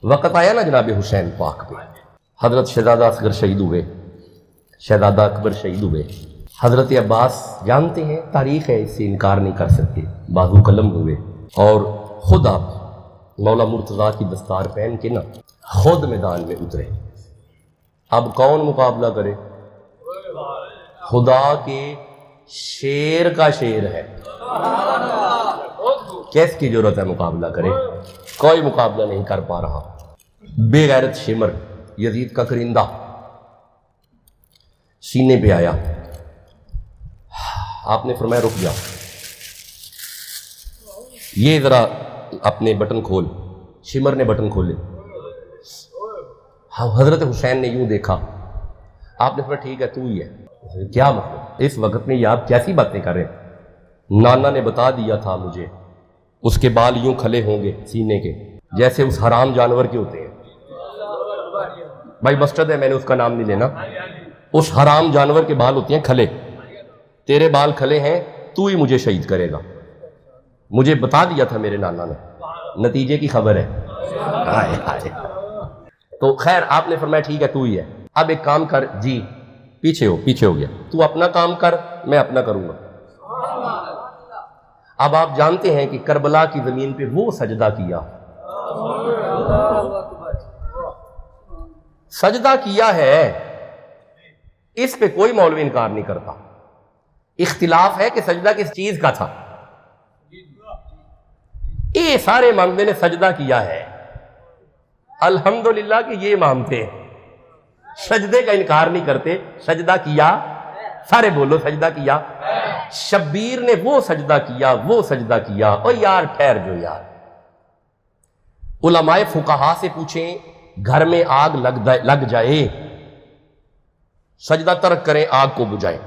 وقت آیا نا جناب حسین پاک پہ، حضرت شہزادہ اصغر شہید ہوئے، شہزادہ اکبر شہید ہوئے، حضرت عباس جانتے ہیں، تاریخ ہے، اس سے انکار نہیں کر سکتے، بازو قلم ہوئے، اور خود آپ مولا مرتضیٰ کی دستار پہن کے نا خود میدان میں اترے۔ اب کون مقابلہ کرے؟ خدا کے شیر کا شیر ہے، کیس کی ضرورت ہے مقابلہ کرے؟ کوئی مقابلہ نہیں کر پا رہا۔ بے غیرت شمر یزید کا کرندہ سینے پہ آیا، آپ نے فرمایا رک جاؤ، یہ ذرا اپنے بٹن کھول۔ شمر نے بٹن کھولے، حضرت حسین نے یوں دیکھا، آپ نے فرمایا ٹھیک ہے تو ہی ہے۔ کیا مطلب اس وقت میں یہ آپ کیسی باتیں کر رہے ہیں؟ نانا نے بتا دیا تھا مجھے اس کے بال یوں کھلے ہوں گے سینے کے، جیسے اس حرام جانور کے ہوتے ہیں۔ بھائی مسٹرد ہے، میں نے اس کا نام نہیں لینا، اس حرام جانور کے بال ہوتے ہیں کھلے، تیرے بال کھلے ہیں، تو ہی مجھے شہید کرے گا، مجھے بتا دیا تھا میرے نانا نے، نتیجے کی خبر ہے۔ تو خیر آپ نے فرمایا ٹھیک ہے تو ہی ہے، اب ایک کام کر، جی پیچھے ہو گیا، تو اپنا کام کر، میں اپنا کروں گا۔ اب آپ جانتے ہیں کہ کربلا کی زمین پہ وہ سجدہ کیا، سجدہ کیا ہے، اس پہ کوئی مولوی انکار نہیں کرتا۔ اختلاف ہے کہ سجدہ کس چیز کا تھا۔ یہ سارے مانگنے نے سجدہ کیا ہے، الحمدللہ کہ یہ امام تھے، سجدے کا انکار نہیں کرتے، سجدہ کیا، سارے بولو سجدہ کیا۔ شبیر نے وہ سجدہ کیا، وہ سجدہ کیا۔ او یار ٹھہر جو یار، علماء فقہا سے پوچھیں، گھر میں آگ لگ جائے، سجدہ ترک کریں، آگ کو بجھائیں،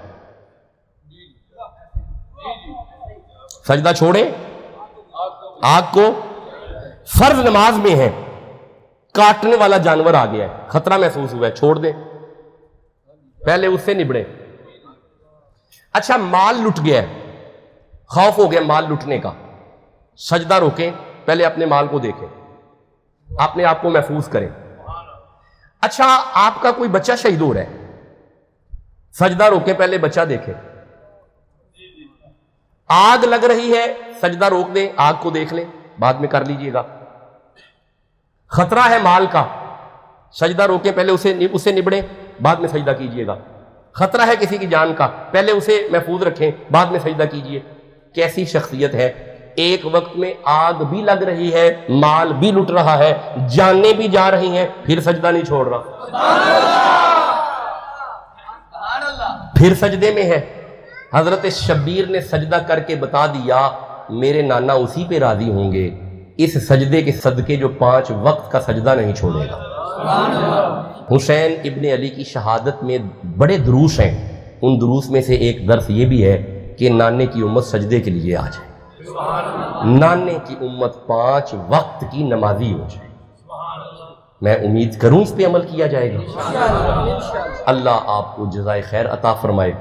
سجدہ چھوڑیں، آگ کو، فرض نماز میں ہے، کاٹنے والا جانور آ گیا ہے، خطرہ محسوس ہوا ہے، چھوڑ دیں، پہلے اس سے نبڑیں۔ اچھا مال لٹ گیا ہے، خوف ہو گیا مال لٹنے کا، سجدہ روکیں، پہلے اپنے مال کو دیکھیں، اپنے آپ کو محفوظ کریں۔ اچھا آپ کا کوئی بچہ شہید ہو رہا ہے، سجدہ روکیں، پہلے بچہ دیکھیں۔ آگ لگ رہی ہے، سجدہ روک دیں، آگ کو دیکھ لیں، بعد میں کر لیجئے گا۔ خطرہ ہے مال کا، سجدہ روکیں، پہلے اسے نبڑیں، بعد میں سجدہ کیجئے گا۔ خطرہ ہے کسی کی جان کا، پہلے اسے محفوظ رکھیں، بعد میں سجدہ کیجئے۔ کیسی شخصیت ہے، ایک وقت میں آگ بھی لگ رہی ہے، مال بھی لٹ رہا ہے، جانیں بھی جا رہی ہیں، پھر سجدہ نہیں چھوڑ رہا، پھر سجدے میں ہے۔ حضرت شبیر نے سجدہ کر کے بتا دیا میرے نانا اسی پہ راضی ہوں گے، اس سجدے کے صدقے جو 5 وقت کا سجدہ نہیں چھوڑے گا۔ حسین ابن علی کی شہادت میں بڑے دروس ہیں، ان دروس میں سے ایک درس یہ بھی ہے کہ نانے کی امت سجدے کے لیے آ جائے، نانے کی امت 5 وقت کی نمازی ہو جائے۔ میں امید کروں اس پہ عمل کیا جائے گا۔ اللہ آپ کو جزائے خیر عطا فرمائے۔